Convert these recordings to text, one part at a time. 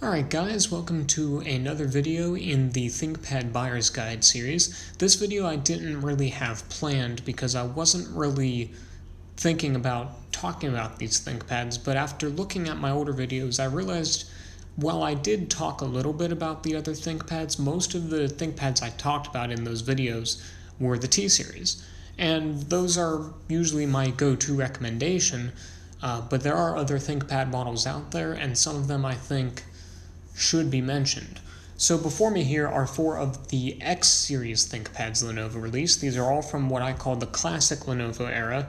Alright guys, welcome to another video in the ThinkPad Buyer's Guide series. This video I didn't really have planned because I wasn't really thinking about talking about these ThinkPads, but after looking at my older videos I realized while I did talk a little bit about the other ThinkPads, most of the ThinkPads I talked about in those videos were the T-Series. And those are usually my go-to recommendation, but there are other ThinkPad models out there, and some of them I think should be mentioned. So before me here are four of the X series ThinkPads Lenovo released. These are all from what I call the classic Lenovo era,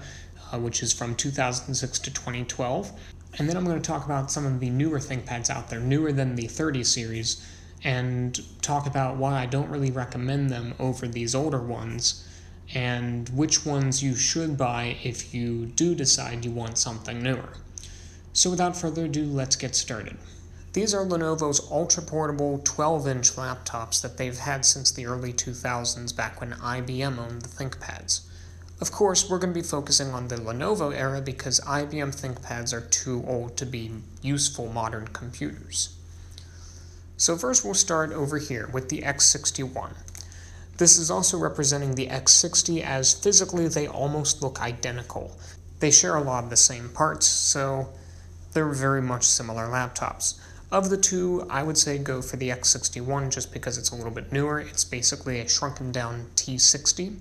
which is from 2006 to 2012. And then I'm going to talk about some of the newer ThinkPads out there, newer than the 30 series, and talk about why I don't really recommend them over these older ones, and which ones you should buy if you do decide you want something newer. So without further ado, let's get started. These are Lenovo's ultra-portable 12-inch laptops that they've had since the early 2000s, back when IBM owned the ThinkPads. Of course, we're going to be focusing on the Lenovo era because IBM ThinkPads are too old to be useful modern computers. So first we'll start over here with the X61. This is also representing the X60, as physically they almost look identical. They share a lot of the same parts, so they're very much similar laptops. Of the two, I would say go for the X61 just because it's a little bit newer. It's basically a shrunken down T60.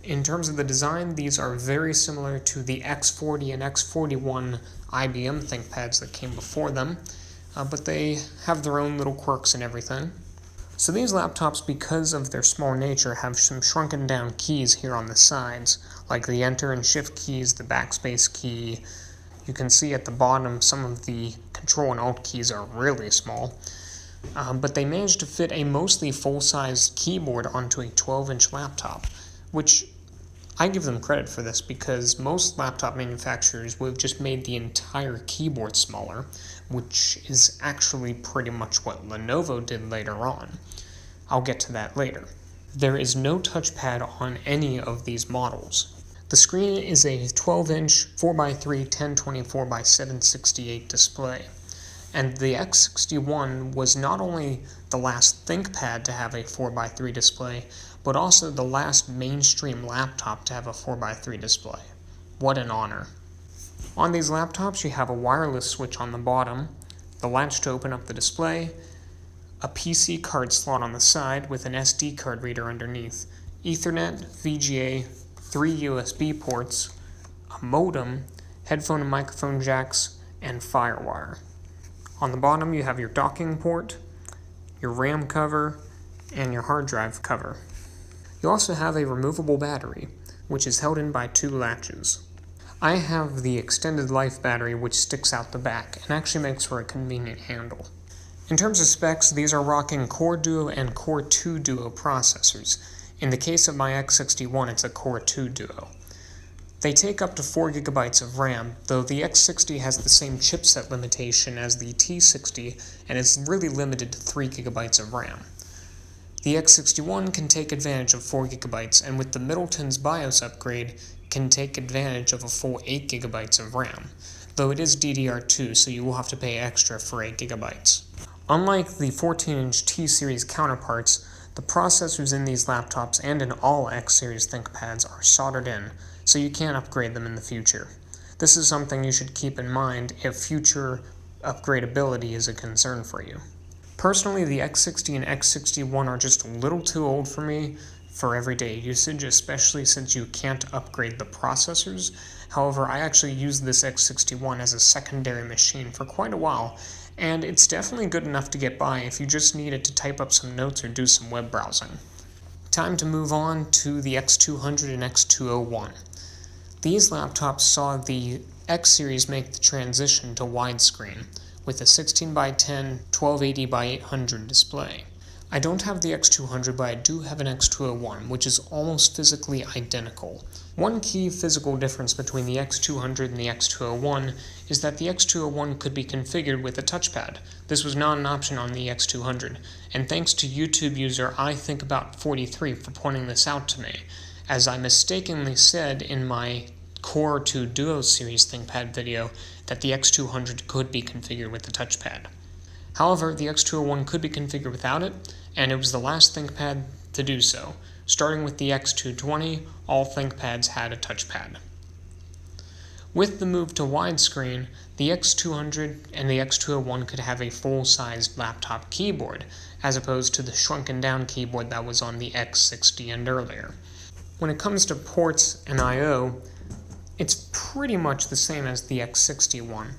In terms of the design, these are very similar to the X40 and X41 IBM ThinkPads that came before them, but they have their own little quirks and everything. So these laptops, because of their small nature, have some shrunken down keys here on the sides, like the Enter and Shift keys, the Backspace key. You can see at the bottom some of the Control and Alt keys are really small, but they managed to fit a mostly full-size keyboard onto a 12-inch laptop, which I give them credit for this because most laptop manufacturers would have just made the entire keyboard smaller, which is actually pretty much what Lenovo did later on. I'll get to that later. There is no touchpad on any of these models. The screen is a 12-inch 4x3 1024x768 display, and the X61 was not only the last ThinkPad to have a 4x3 display, but also the last mainstream laptop to have a 4x3 display. What an honor. On these laptops you have a wireless switch on the bottom, the latch to open up the display, a PC card slot on the side with an SD card reader underneath, Ethernet, VGA, 3 USB ports, a modem, headphone and microphone jacks, and FireWire. On the bottom you have your docking port, your RAM cover, and your hard drive cover. You also have a removable battery, which is held in by two latches. I have the extended life battery, which sticks out the back and actually makes for a convenient handle. In terms of specs, these are rocking Core Duo and Core 2 Duo processors. In the case of my X61, it's a Core 2 Duo. They take up to 4 GB of RAM, though the X60 has the same chipset limitation as the T60 and is really limited to 3 GB of RAM. The X61 can take advantage of 4 GB, and with the Middleton's BIOS upgrade, can take advantage of a full 8 GB of RAM, though it is DDR2, so you will have to pay extra for 8 GB. Unlike the 14-inch T-Series counterparts, the processors in these laptops and in all X-Series ThinkPads are soldered in, so you can't upgrade them in the future. This is something you should keep in mind if future upgradability is a concern for you. Personally, the X60 and X61 are just a little too old for me for everyday usage, especially since you can't upgrade the processors. However, I actually used this X61 as a secondary machine for quite a while, and it's definitely good enough to get by if you just need it to type up some notes or do some web browsing. Time to move on to the X200 and X201. These laptops saw the X series make the transition to widescreen, with a 16x10 1280x800 display. I don't have the X200, but I do have an X201, which is almost physically identical. One key physical difference between the X200 and the X201 is that the X201 could be configured with a touchpad. This was not an option on the X200, and thanks to YouTube user iThinkAbout43 for pointing this out to me, as I mistakenly said in my Core 2 Duo series ThinkPad video that the X200 could be configured with the touchpad. However, the X201 could be configured without it, and it was the last ThinkPad to do so. Starting with the X220, all ThinkPads had a touchpad. With the move to widescreen, the X200 and the X201 could have a full-sized laptop keyboard, as opposed to the shrunken-down keyboard that was on the X60 and earlier. When it comes to ports and I/O, it's pretty much the same as the X60 one,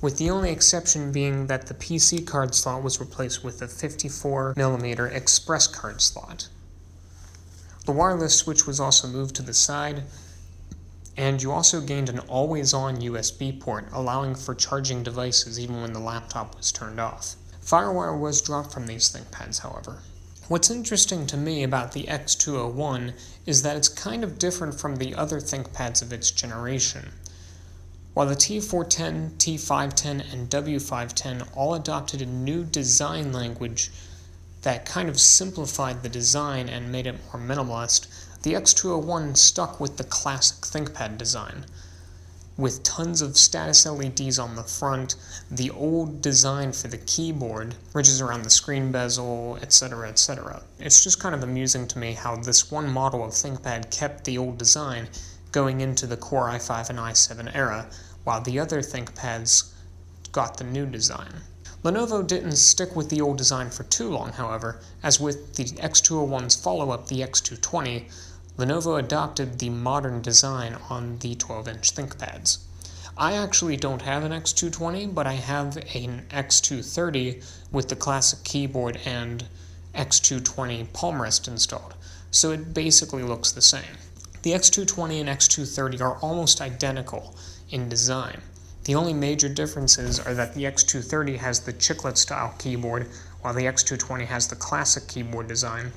with the only exception being that the PC card slot was replaced with a 54mm express card slot. The wireless switch was also moved to the side, and you also gained an always-on USB port, allowing for charging devices even when the laptop was turned off. FireWire was dropped from these ThinkPads, however. What's interesting to me about the X201 is that it's kind of different from the other ThinkPads of its generation. While the T410, T510, and W510 all adopted a new design language that kind of simplified the design and made it more minimalist, the X201 stuck with the classic ThinkPad design, with tons of status LEDs on the front, the old design for the keyboard, ridges around the screen bezel, etc., etc. It's just kind of amusing to me how this one model of ThinkPad kept the old design going into the Core i5 and i7 era, while the other ThinkPads got the new design. Lenovo didn't stick with the old design for too long, however, as with the X201's follow-up, the X220, Lenovo adopted the modern design on the 12-inch ThinkPads. I actually don't have an X220, but I have an X230 with the classic keyboard and X220 palm rest installed, so it basically looks the same. The X220 and X230 are almost identical in design. The only major differences are that the X230 has the chiclet-style keyboard, while the X220 has the classic keyboard design,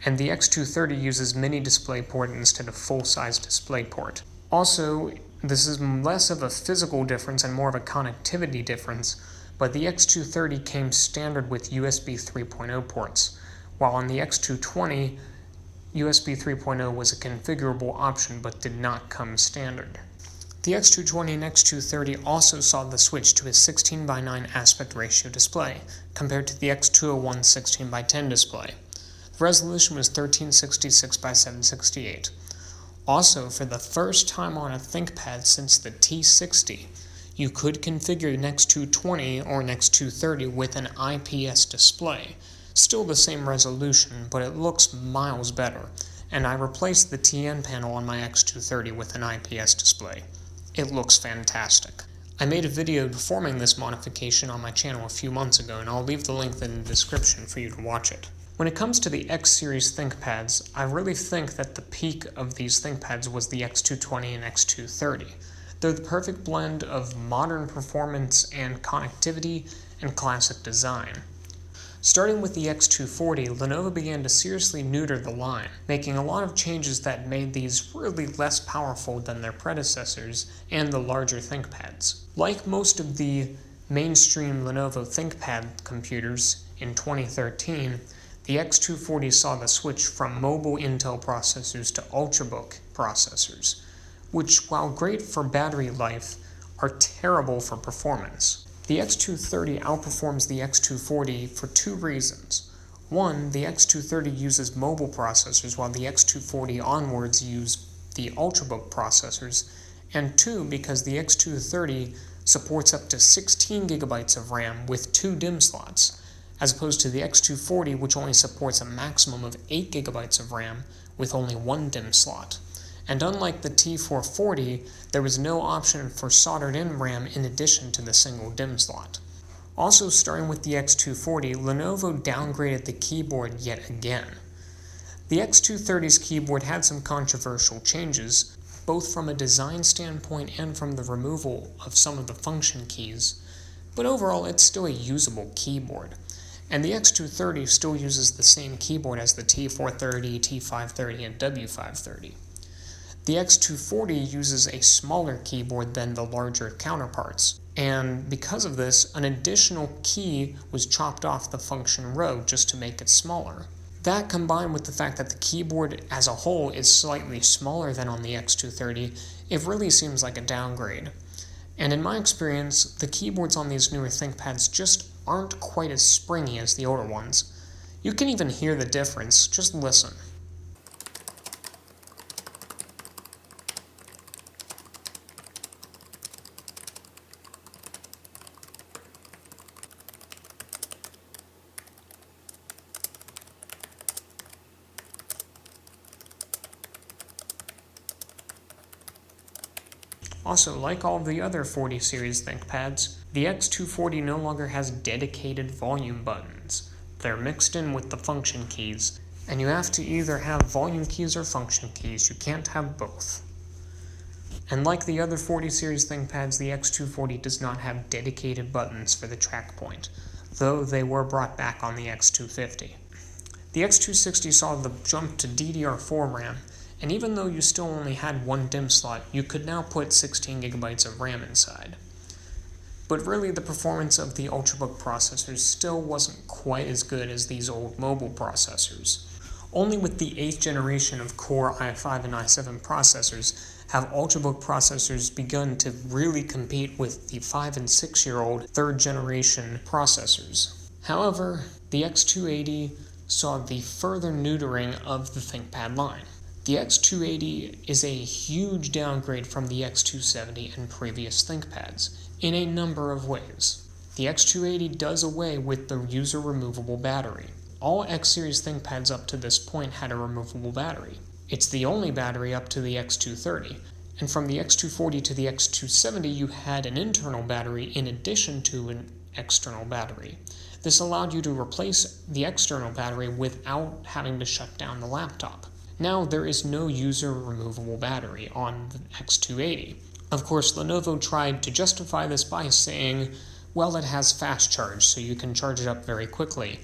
and the X230 uses mini DisplayPort instead of full-size DisplayPort. Also, this is less of a physical difference and more of a connectivity difference, but the X230 came standard with USB 3.0 ports, while on the X220, USB 3.0 was a configurable option but did not come standard. The X220 and X230 also saw the switch to a 16:9 aspect ratio display, compared to the X201 16:10 display. The resolution was 1366x768. Also, for the first time on a ThinkPad since the T60, you could configure an X220 or an X230 with an IPS display. Still the same resolution, but it looks miles better, and I replaced the TN panel on my X230 with an IPS display. It looks fantastic. I made a video performing this modification on my channel a few months ago, and I'll leave the link in the description for you to watch it. When it comes to the X-series ThinkPads, I really think that the peak of these ThinkPads was the X220 and X230. They're the perfect blend of modern performance and connectivity and classic design. Starting with the X240, Lenovo began to seriously neuter the line, making a lot of changes that made these really less powerful than their predecessors and the larger ThinkPads. Like most of the mainstream Lenovo ThinkPad computers in 2013, the X240 saw the switch from mobile Intel processors to Ultrabook processors, which, while great for battery life, are terrible for performance. The X230 outperforms the X240 for two reasons. One, the X230 uses mobile processors while the X240 onwards use the Ultrabook processors, and two, because the X230 supports up to 16 GB of RAM with 2 DIMM slots, as opposed to the X240, which only supports a maximum of 8 GB of RAM with only 1 DIMM slot. And unlike the T440, there was no option for soldered-in RAM in addition to the single DIMM slot. Also, starting with the X240, Lenovo downgraded the keyboard yet again. The X230's keyboard had some controversial changes, both from a design standpoint and from the removal of some of the function keys, but overall it's still a usable keyboard. And the X230 still uses the same keyboard as the T430, T530, and W530. The X240 uses a smaller keyboard than the larger counterparts, and because of this, an additional key was chopped off the function row just to make it smaller. That, combined with the fact that the keyboard as a whole is slightly smaller than on the X230, it really seems like a downgrade. And in my experience, the keyboards on these newer ThinkPads just aren't quite as springy as the older ones. You can even hear the difference, just listen. Also, like all the other 40 series ThinkPads, the X240 no longer has dedicated volume buttons. They're mixed in with the function keys, and you have to either have volume keys or function keys. You can't have both. And like the other 40 series ThinkPads, the X240 does not have dedicated buttons for the track point, though they were brought back on the X250. The X260 saw the jump to DDR4 RAM, and even though you still only had one DIMM slot, you could now put 16GB of RAM inside. But really, the performance of the Ultrabook processors still wasn't quite as good as these old mobile processors. Only with the 8th generation of Core i5 and i7 processors have Ultrabook processors begun to really compete with the 5 and 6-year-old 3rd generation processors. However, the X280 saw the further neutering of the ThinkPad line. The X280 is a huge downgrade from the X270 and previous ThinkPads in a number of ways. The X280 does away with the user removable battery. All X-series ThinkPads up to this point had a removable battery. It's the only battery up to the X230, and from the X240 to the X270 you had an internal battery in addition to an external battery. This allowed you to replace the external battery without having to shut down the laptop. Now there is no user removable battery on the X280. Of course, Lenovo tried to justify this by saying, well, it has fast charge, so you can charge it up very quickly.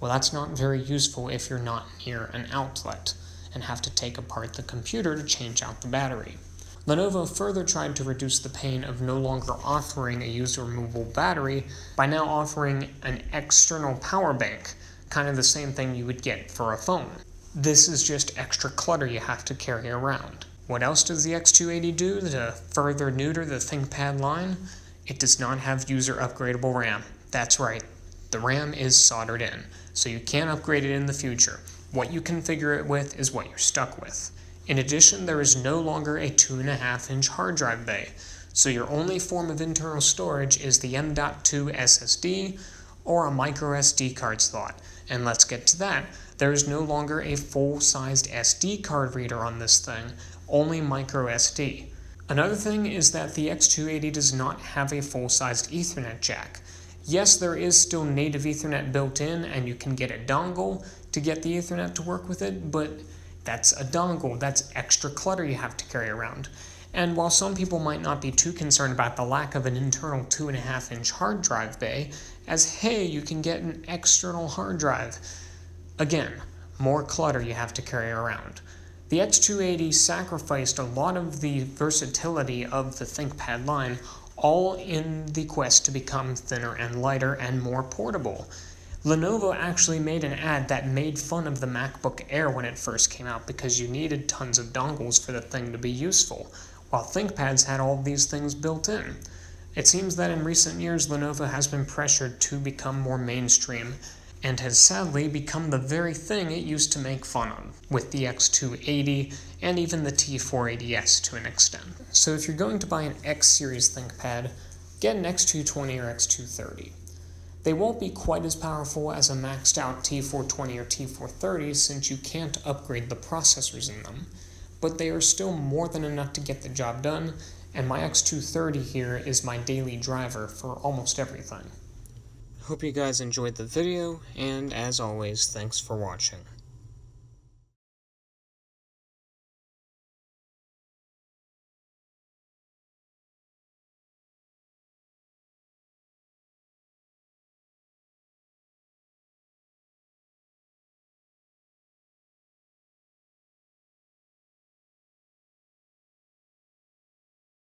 Well, that's not very useful if you're not near an outlet and have to take apart the computer to change out the battery. Lenovo further tried to reduce the pain of no longer offering a user removable battery by now offering an external power bank, kind of the same thing you would get for a phone. This is just extra clutter you have to carry around. What else does the X280 do to further neuter the ThinkPad line? It does not have user upgradable RAM. That's right, the RAM is soldered in, so you can't upgrade it in the future. What you configure it with is what you're stuck with. In addition, there is no longer a 2.5-inch hard drive bay, so your only form of internal storage is the M.2 SSD or a micro SD card slot. And let's get to that. There is no longer a full-sized SD card reader on this thing, only micro SD. Another thing is that the X280 does not have a full-sized Ethernet jack. Yes, there is still native Ethernet built in, and you can get a dongle to get the Ethernet to work with it, but that's a dongle. That's extra clutter you have to carry around. And while some people might not be too concerned about the lack of an internal 2.5-inch hard drive bay, as hey, you can get an external hard drive. Again, more clutter you have to carry around. The X280 sacrificed a lot of the versatility of the ThinkPad line, all in the quest to become thinner and lighter and more portable. Lenovo actually made an ad that made fun of the MacBook Air when it first came out because you needed tons of dongles for the thing to be useful, while ThinkPads had all these things built in. It seems that in recent years Lenovo has been pressured to become more mainstream and has sadly become the very thing it used to make fun of, with the X280 and even the T480S to an extent. So if you're going to buy an X-series ThinkPad, get an X220 or X230. They won't be quite as powerful as a maxed out T420 or T430 since you can't upgrade the processors in them, but they are still more than enough to get the job done, and my X230 here is my daily driver for almost everything. Hope you guys enjoyed the video, and as always, thanks for watching.